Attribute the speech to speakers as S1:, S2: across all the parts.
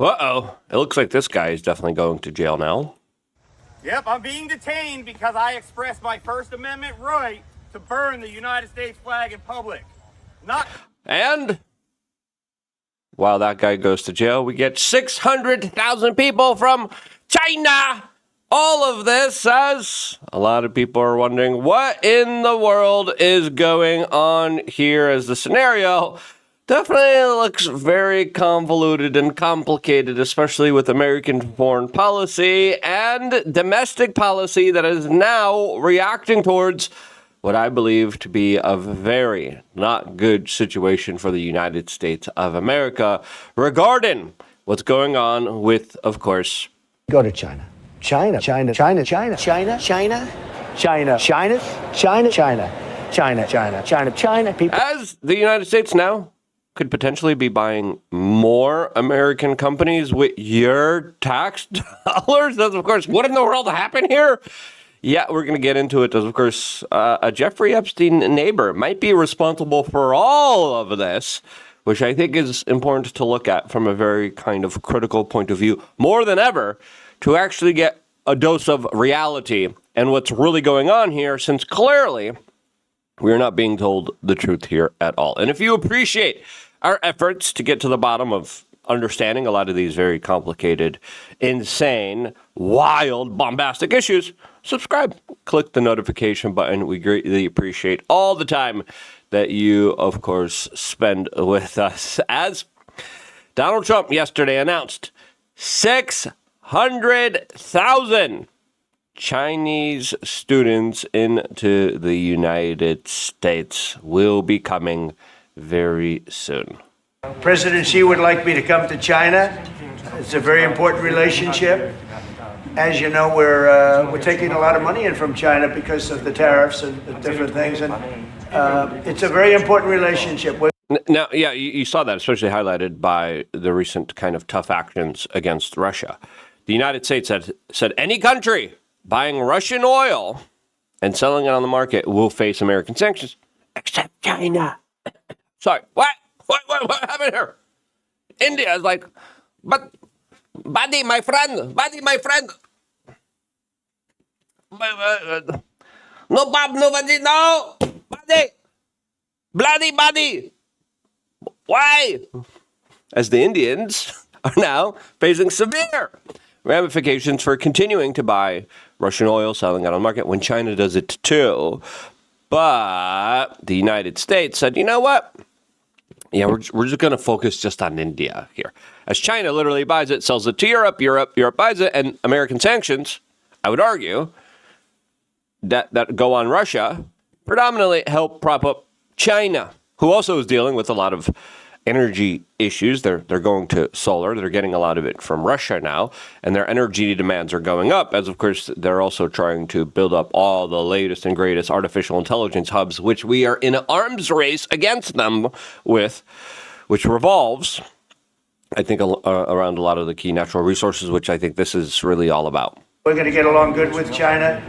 S1: Uh-oh. It looks like this guy is definitely going to jail now.
S2: Yep, I'm being detained because I expressed my First Amendment right to burn the United States flag in public.
S1: And while that guy goes to jail, we get 600,000 people from China. All of this, as a lot of people are wondering, what in the world is going on here, as the scenario definitely looks very convoluted and complicated, especially with American foreign policy and domestic policy that is now reacting towards what I believe to be a very not good situation for the United States of America regarding what's going on with, of course,
S3: go to China. China. As
S1: the United States now could potentially be buying more American companies with your tax dollars. That's, of course, what in the world happened here? Yeah, we're going to get into it. As, of course, a Jeffrey Epstein neighbor might be responsible for all of this, which I think is important to look at from a very kind of critical point of view, more than ever, to actually get a dose of reality and what's really going on here, since clearly we're not being told the truth here at all. And if you appreciate our efforts to get to the bottom of understanding a lot of these very complicated, insane, wild, bombastic issues, subscribe, click the notification button. We greatly appreciate all the time that you, of course, spend with us. As Donald Trump yesterday announced 600,000 Chinese students into the United States will be coming very soon.
S4: President Xi would like me to come to China. It's a very important relationship. As you know, we're taking a lot of money in from China because of the tariffs and the different things, and it's a very important relationship.
S1: Now, yeah, you saw that, especially highlighted by the recent kind of tough actions against Russia. The United States said any country buying Russian oil and selling it on the market will face American sanctions, except China. Sorry, what happened here? India is like, but, buddy, my friend. No, Bob, nobody, no, buddy. Why? As the Indians are now facing severe ramifications for continuing to buy Russian oil, selling it on the market when China does it too. But the United States said, you know what? Yeah, we're just going to focus just on India here. As China literally buys it, sells it to Europe buys it, and American sanctions, I would argue, that go on Russia, predominantly help prop up China, who also is dealing with a lot of energy issues. They're going to solar. They're getting a lot of it from Russia now, and their energy demands are going up, as of course they're also trying to build up all the latest and greatest artificial intelligence hubs, which we are in an arms race against them with, which revolves, I think, around a lot of the key natural resources, which I think this is really all about.
S4: We're going to get along good with China.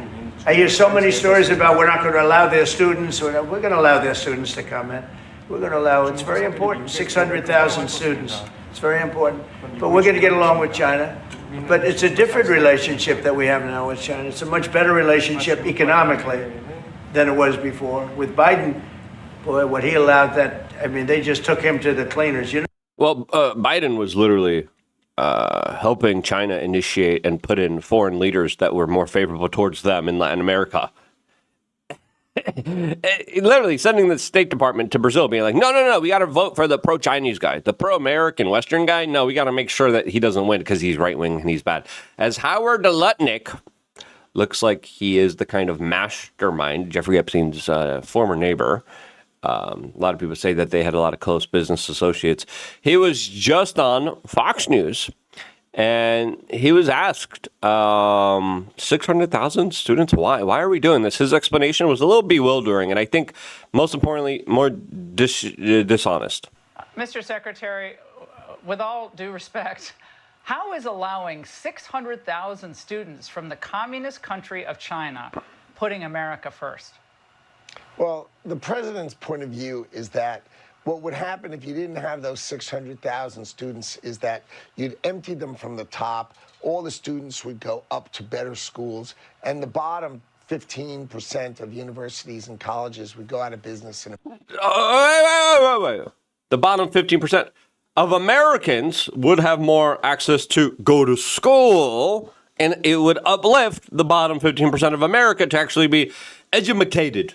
S4: I hear so many stories about we're not going to allow their students, we're going to allow their students to come in. We're going to allow, it's very important, 600,000 students. It's very important. But we're going to get along with China. But it's a different relationship that we have now with China. It's a much better relationship economically than it was before. With Biden, boy, what he allowed they just took him to the cleaners, you know?
S1: Well, Biden was literally helping China initiate and put in foreign leaders that were more favorable towards them in Latin America. Literally sending the State Department to Brazil, being like, no, we got to vote for the pro-Chinese guy, the pro-American Western guy. No, we got to make sure that he doesn't win because he's right-wing and he's bad. As Howard Lutnick looks like he is the kind of mastermind, Jeffrey Epstein's former neighbor. A lot of people say that they had a lot of close business associates. He was just on Fox News, and he was asked, 600,000 students, why? Why are we doing this? His explanation was a little bewildering, and I think, most importantly, more dishonest.
S5: Mr. Secretary, with all due respect, how is allowing 600,000 students from the communist country of China putting America first?
S6: Well, the president's point of view is that what would happen if you didn't have those 600,000 students is that you'd empty them from the top. All the students would go up to better schools, and the bottom 15% of universities and colleges would go out of business.
S1: Wait. The bottom 15% of Americans would have more access to go to school, and it would uplift the bottom 15% of America to actually be educated.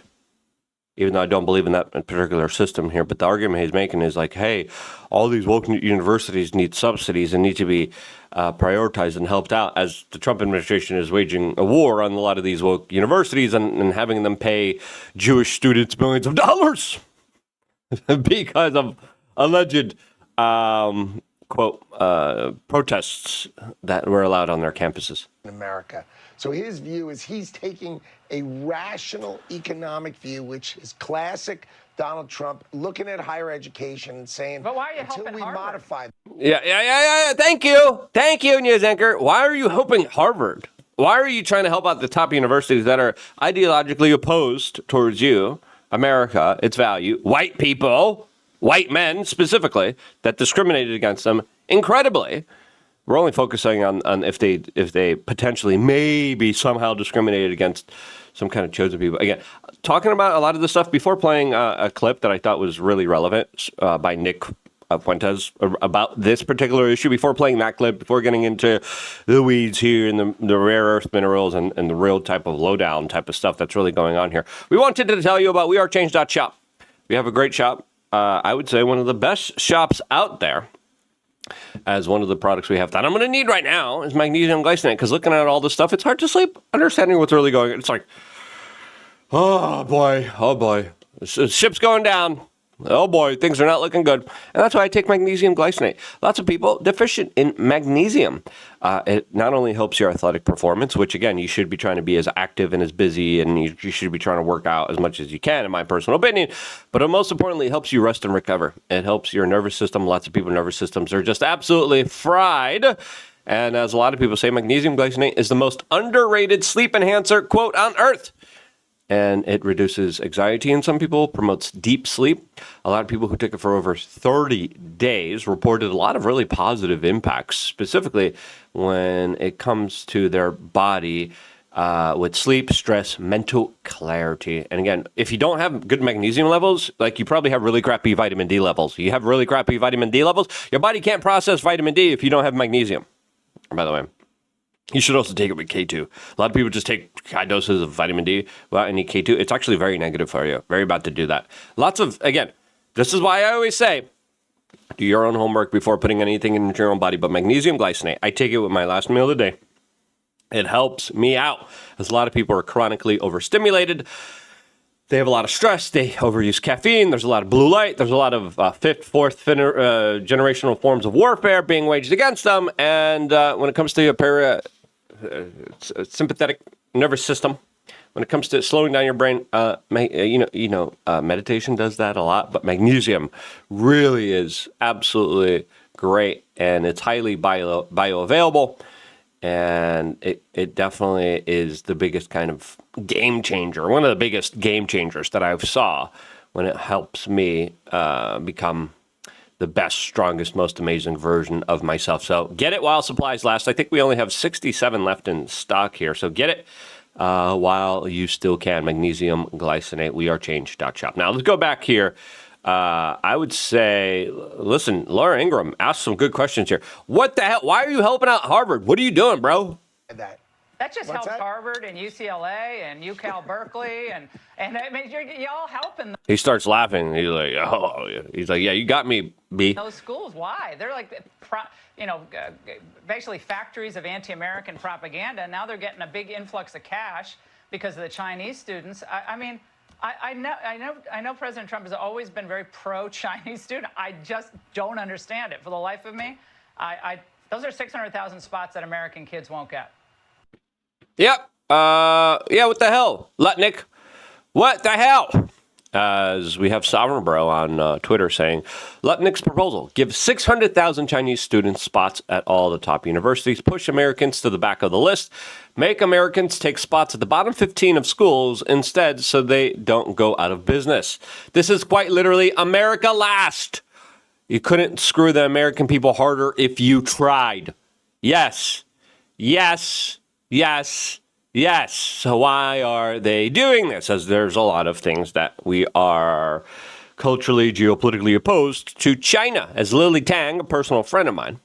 S1: Even though I don't believe in that particular system here, but the argument he's making is like, hey, all these woke universities need subsidies and need to be prioritized and helped out, as the Trump administration is waging a war on a lot of these woke universities and having them pay Jewish students millions of dollars because of alleged, quote, protests that were allowed on their campuses.
S6: In America. So his view is he's taking a rational economic view, which is classic Donald Trump, looking at higher education and saying,
S5: but why are you
S6: until
S5: helping
S6: we
S5: Harvard?
S6: modify.
S1: Yeah. Thank you, news anchor. Why are you helping Harvard? Why are you trying to help out the top universities that are ideologically opposed towards you, America, its value, white people, white men specifically, that discriminated against them incredibly? We're only focusing on if they potentially maybe somehow discriminated against some kind of chosen people. Again, talking about a lot of this stuff before playing a clip that I thought was really relevant by Nick Fuentes about this particular issue. Before playing that clip, before getting into the weeds here and the rare earth minerals and the real type of lowdown type of stuff that's really going on here, we wanted to tell you about wearechange.shop. We have a great shop. I would say one of the best shops out there. As one of the products we have that I'm going to need right now is magnesium glycinate, because looking at all this stuff, it's hard to sleep. Understanding what's really going on, it's like, oh boy, ship's going down. Oh boy, things are not looking good. And that's why I take magnesium glycinate. Lots of people deficient in magnesium. It not only helps your athletic performance, which again, you should be trying to be as active and as busy, and you should be trying to work out as much as you can, in my personal opinion. But most importantly, it helps you rest and recover. It helps your nervous system. Lots of people's nervous systems are just absolutely fried. And as a lot of people say, magnesium glycinate is the most underrated sleep enhancer, quote, on earth. And it reduces anxiety in some people, promotes deep sleep. A lot of people who took it for over 30 days reported a lot of really positive impacts, specifically when it comes to their body with sleep, stress, mental clarity. And again, if you don't have good magnesium levels, like you probably have really crappy vitamin D levels. You have really crappy vitamin D levels, your body can't process vitamin D if you don't have magnesium, by the way. You should also take it with K2. A lot of people just take high doses of vitamin D without any K2. It's actually very negative for you. Very bad to do that. Again, this is why I always say, do your own homework before putting anything into your own body. But magnesium glycinate, I take it with my last meal of the day. It helps me out, as a lot of people are chronically overstimulated. They have a lot of stress. They overuse caffeine. There's a lot of blue light. There's a lot of fourth generational forms of warfare being waged against them. And when it comes to your sympathetic nervous system, when it comes to slowing down your brain, meditation does that a lot. But magnesium really is absolutely great, and it's highly bioavailable. And it definitely is the biggest kind of game changer, one of the biggest game changers that I've saw when it helps me become the best, strongest, most amazing version of myself. So get it while supplies last. I think we only have 67 left in stock here. So get it while you still can. Magnesium glycinate, wearechange.shop. Now let's go back here. I would say, listen, Laura Ingraham asked some good questions here. What the hell? Why are you helping out Harvard? What are you doing, bro?
S5: That just helps Harvard and UCLA and UCal Berkeley and I mean y'all helping them.
S1: He starts laughing. He's like, oh, yeah. He's like, yeah, you got me, B.
S5: Those schools, why? They're like, basically factories of anti-American propaganda. And now they're getting a big influx of cash because of the Chinese students. I know President Trump has always been very pro-Chinese student. I just don't understand it for the life of me. Those are 600,000 spots that American kids won't get.
S1: Yep. Yeah, what the hell? Lutnick. What the hell? as we have Sovereign Bro on Twitter saying, Lutnick's proposal, give 600,000 Chinese students spots at all the top universities, push Americans to the back of the list, make Americans take spots at the bottom 15 of schools instead so they don't go out of business. This is quite literally America last. You couldn't screw the American people harder if you tried. Yes, yes, yes. Yes. So why are they doing this? As there's a lot of things that we are culturally, geopolitically opposed to China. As Lily Tang, a personal friend of mine,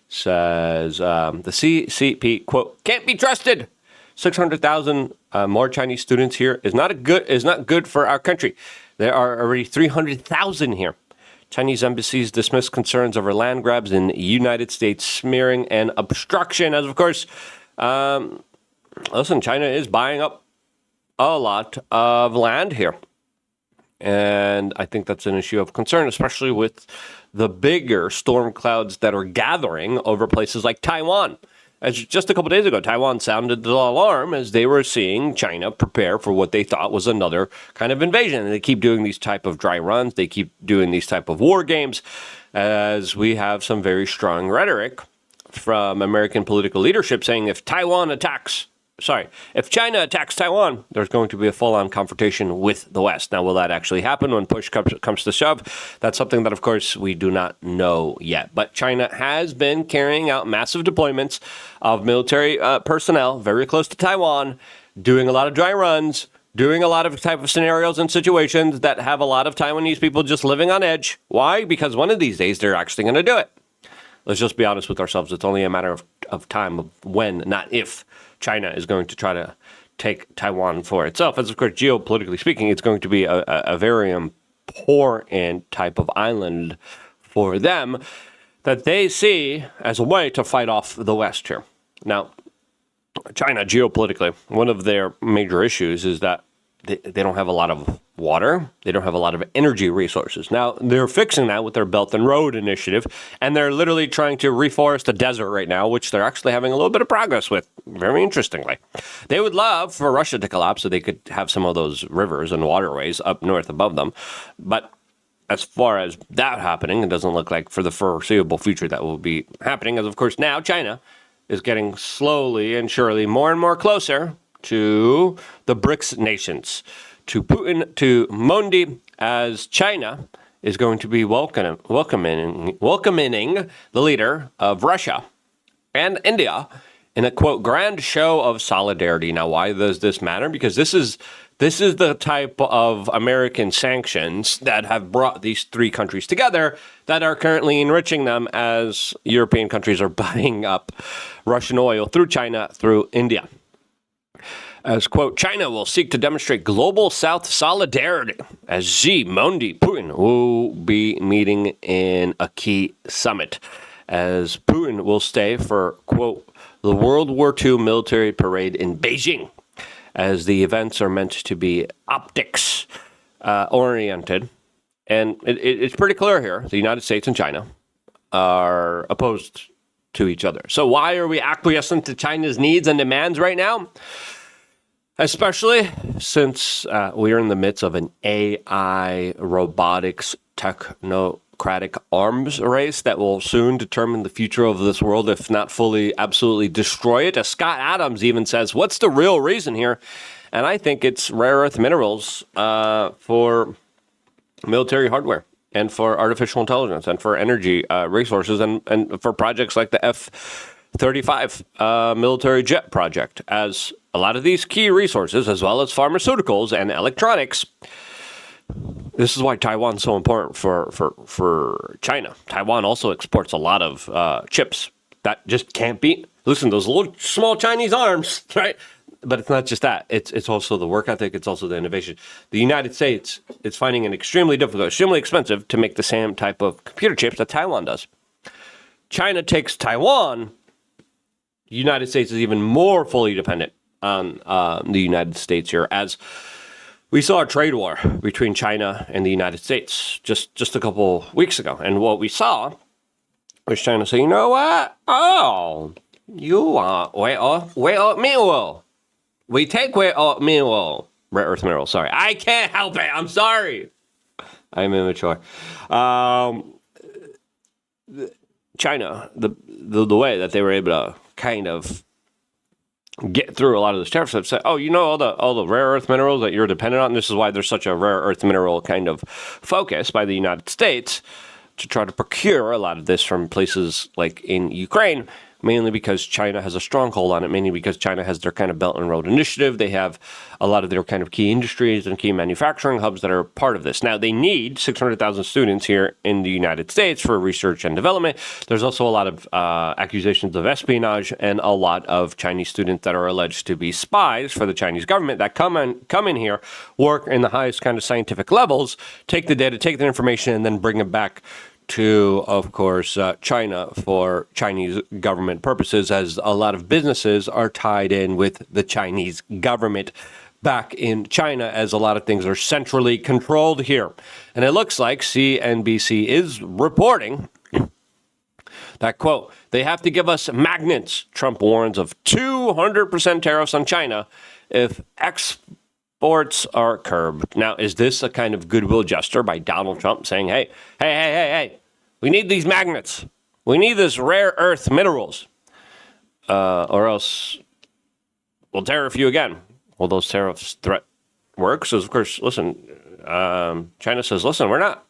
S1: says the CCP, quote, can't be trusted. 600,000 more Chinese students here is not good for our country. There are already 300,000 here. Chinese embassies dismiss concerns over land grabs in the United States, smearing and obstruction. As of course, listen, China is buying up a lot of land here. And I think that's an issue of concern, especially with the bigger storm clouds that are gathering over places like Taiwan. As just a couple days ago, Taiwan sounded the alarm as they were seeing China prepare for what they thought was another kind of invasion. And they keep doing these type of dry runs. They keep doing these type of war games, as we have some very strong rhetoric from American political leadership saying if China attacks Taiwan, there's going to be a full-on confrontation with the West. Now, will that actually happen when push comes to shove? That's something that, of course, we do not know yet. But China has been carrying out massive deployments of military personnel very close to Taiwan, doing a lot of dry runs, doing a lot of type of scenarios and situations that have a lot of Taiwanese people just living on edge. Why? Because one of these days, they're actually going to do it. Let's just be honest with ourselves. It's only a matter of time, of when, not if, China is going to try to take Taiwan for itself. As of course, geopolitically speaking, it's going to be a very important type of island for them that they see as a way to fight off the West here. Now, China, geopolitically, one of their major issues is that they don't have a lot of water. They don't have a lot of energy resources. Now, they're fixing that with their Belt and Road initiative, and they're literally trying to reforest the desert right now, which they're actually having a little bit of progress with, very interestingly. They would love for Russia to collapse so they could have some of those rivers and waterways up north above them. But as far as that happening, it doesn't look like for the foreseeable future that will be happening, as of course now China is getting slowly and surely more and more closer to the BRICS nations, to Putin, to Modi, as China is going to be welcoming the leader of Russia and India in a, quote, grand show of solidarity. Now, why does this matter? Because this is the type of American sanctions that have brought these three countries together that are currently enriching them as European countries are buying up Russian oil through China, through India. As, quote, China will seek to demonstrate global South solidarity as Xi, Modi, Putin will be meeting in a key summit. As Putin will stay for, quote, the World War II military parade in Beijing, as the events are meant to be optics oriented. And it's pretty clear here, the United States and China are opposed to each other. So why are we acquiescing to China's needs and demands right now? Especially since we are in the midst of an AI robotics technocratic arms race that will soon determine the future of this world, if not fully, absolutely destroy it. As Scott Adams even says, what's the real reason here? And I think it's rare earth minerals for military hardware and for artificial intelligence and for energy resources and for projects like the F-35 military jet project, as a lot of these key resources, as well as pharmaceuticals and electronics. This is why Taiwan's so important for China. Taiwan also exports a lot of chips that just can't be. Listen, those little small Chinese arms, right? But it's not just that. It's also the work ethic. It's also the innovation. The United States is finding it extremely difficult, extremely expensive to make the same type of computer chips that Taiwan does. China takes Taiwan. The United States is even more fully dependent on the United States here, as we saw a trade war between China and the United States just a couple weeks ago. And what we saw was China say, you know what? Oh, you want whey oat meal. We take whey oat meal. rare earth minerals. Sorry, I can't help it. I'm sorry. I'm immature. China, the way that they were able to kind of get through a lot of those tariffs and say, oh, you know, all the rare earth minerals that you're dependent on. This is why there's such a rare earth mineral kind of focus by the United States to try to procure a lot of this from places like in Ukraine, mainly because China has a stronghold on it, mainly because China has their kind of Belt and Road Initiative. They have a lot of their kind of key industries and key manufacturing hubs that are part of this. Now, they need 600,000 students here in the United States for research and development. There's also a lot of accusations of espionage and a lot of Chinese students that are alleged to be spies for the Chinese government that come in here, work in the highest kind of scientific levels, take the data, take the information, and then bring it back to, of course, China for Chinese government purposes, as a lot of businesses are tied in with the Chinese government back in China, as a lot of things are centrally controlled here. And it looks like CNBC is reporting that, quote, they have to give us magnets. Trump warns of 200% tariffs on China if exports are curbed. Now, is this a kind of goodwill gesture by Donald Trump saying, hey, we need these magnets. We need this rare earth minerals, or else we'll tariff you again. Well, those tariffs threat works. So, of course, listen, China says, listen, we're not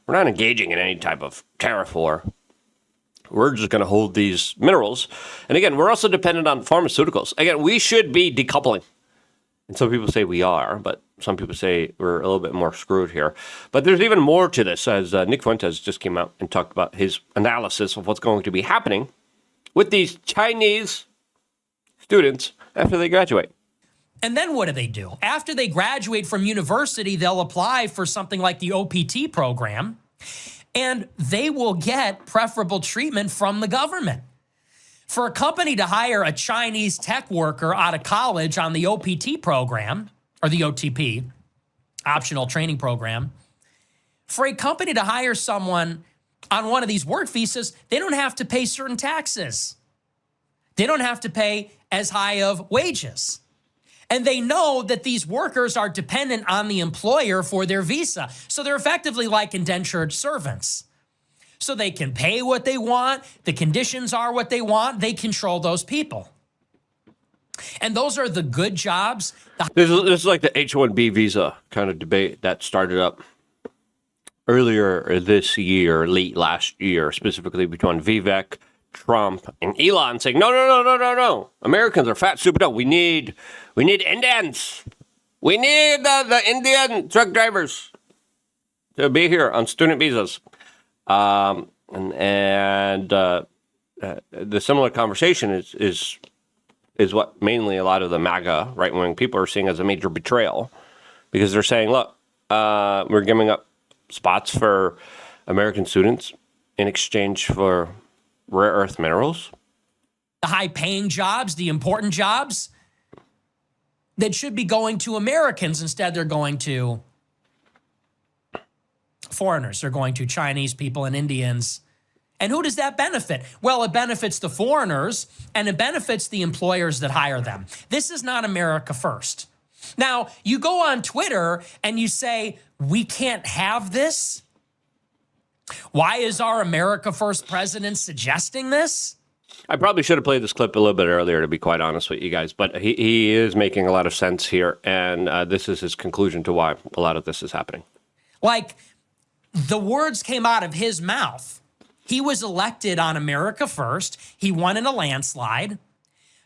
S1: engaging in any type of tariff war. We're just going to hold these minerals. And again, we're also dependent on pharmaceuticals. Again, we should be decoupling. And some people say we are, but some people say we're a little bit more screwed here. But there's even more to this, as Nick Fuentes just came out and talked about his analysis of what's going to be happening with these Chinese students after they graduate.
S7: And then what do? After they graduate from university, they'll apply for something like the OPT program, and they will get preferable treatment from the government. For a company to hire a Chinese tech worker out of college on the OPT program, or the OTP, optional training program, for a company to hire someone on one of these work visas, they don't have to pay certain taxes. They don't have to pay as high of wages. And they know that these workers are dependent on the employer for their visa. So they're effectively like indentured servants. So they can pay what they want. The conditions are what they want. They control those people. And those are the good jobs.
S1: This is like the H-1B visa kind of debate that started up earlier this year, late last year, specifically between Vivek, Trump, and Elon, saying, no. Americans are fat, stupid. No, we need Indians. We need the Indian truck drivers to be here on student visas. The similar conversation is what mainly a lot of the MAGA right-wing people are seeing as a major betrayal, because they're saying, look, we're giving up spots for American students in exchange for rare earth minerals.
S7: The high-paying jobs, the important jobs that should be going to Americans. Instead, they're going to foreigners. They're going to Chinese people and Indians. And who does that benefit? Well, it benefits the foreigners, and it benefits the employers that hire them. This is not America first. Now, you go on Twitter and you say, we can't have this. Why is our America first president suggesting this?
S1: I probably should have played this clip a little bit earlier, to be quite honest with you guys, but he is making a lot of sense here, and this is his conclusion to why a lot of this is happening.
S7: Like, the words came out of his mouth. He was elected on America First. He won in a landslide.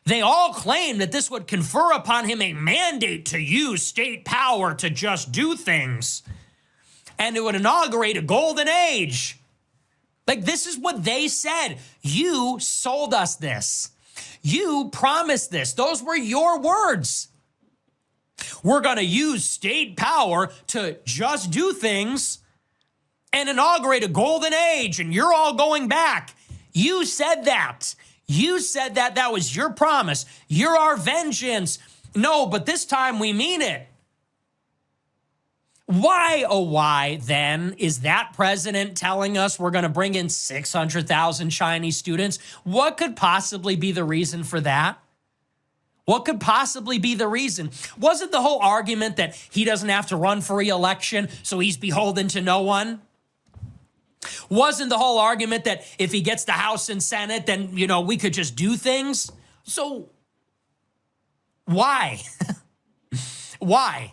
S7: They all claimed that this would confer upon him a mandate to use state power to just do things. And it would inaugurate a golden age. Like, this is what they said. You sold us this. You promised this. Those were your words. We're going to use state power to just do things and inaugurate a golden age, and you're all going back. You said that. You said that. That was your promise. You're our vengeance. No, but this time we mean it. Why, oh why, then, is that president telling us we're going to bring in 600,000 Chinese students? What could possibly be the reason for that? What could possibly be the reason? Wasn't the whole argument that he doesn't have to run for re-election, so he's beholden to no one? Wasn't the whole argument that if he gets the House and Senate, then, we could just do things? So why? Why?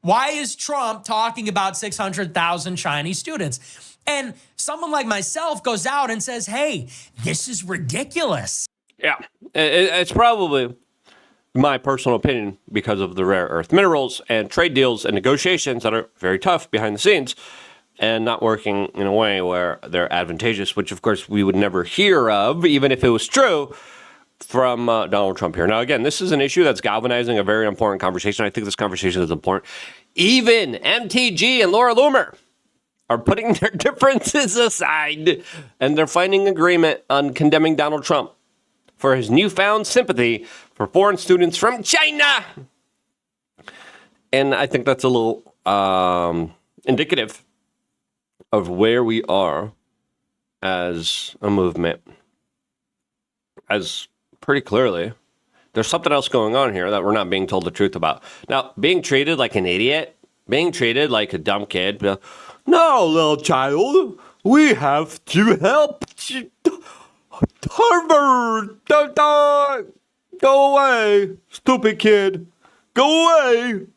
S7: Why is Trump talking about 600,000 Chinese students? And someone like myself goes out and says, hey, this is ridiculous.
S1: Yeah, it's probably my personal opinion because of the rare earth minerals and trade deals and negotiations that are very tough behind the scenes and not working in a way where they're advantageous, which of course we would never hear of, even if it was true, from Donald Trump here. Now, again, this is an issue that's galvanizing a very important conversation. I think this conversation is important. Even MTG and Laura Loomer are putting their differences aside, and they're finding agreement on condemning Donald Trump for his newfound sympathy for foreign students from China. And I think that's a little indicative of where we are as a movement. As pretty clearly, there's something else going on here that we're not being told the truth about. Now, being treated like an idiot, being treated like a dumb kid. No, little child, we have to help Harvard. Go away, stupid kid. Go away.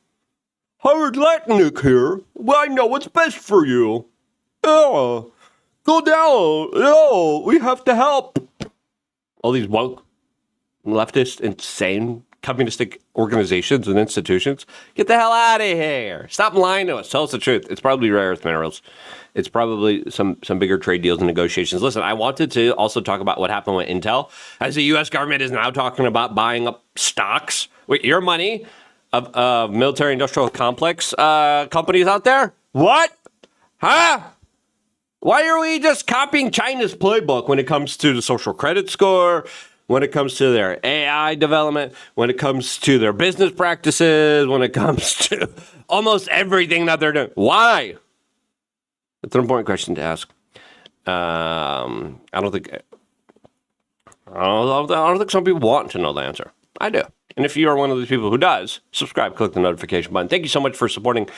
S1: Harvard Latinic here. Well, I know what's best for you. Go down. No, we have to help. All these woke, leftist, insane, communistic organizations and institutions. Get the hell out of here. Stop lying to us. Tell us the truth. It's probably rare earth minerals. It's probably some bigger trade deals and negotiations. Listen, I wanted to also talk about what happened with Intel, as the U.S. government is now talking about buying up stocks with your money of military industrial complex companies out there. What? Huh? Why are we just copying China's playbook when it comes to the social credit score, when it comes to their AI development, when it comes to their business practices, when it comes to almost everything that they're doing? Why? It's an important question to ask. I don't think some people want to know the answer. I do. And if you are one of those people who does, subscribe, click the notification button. Thank you so much for supporting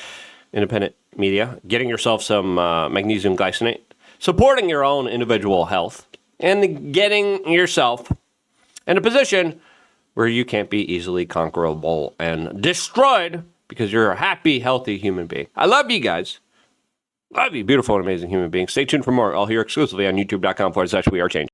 S1: independent media, getting yourself some magnesium glycinate, supporting your own individual health, and getting yourself in a position where you can't be easily conquerable and destroyed because you're a happy, healthy human being. I love you guys. Love you, beautiful and amazing human beings. Stay tuned for more. I'll hear exclusively on youtube.com/wearechange.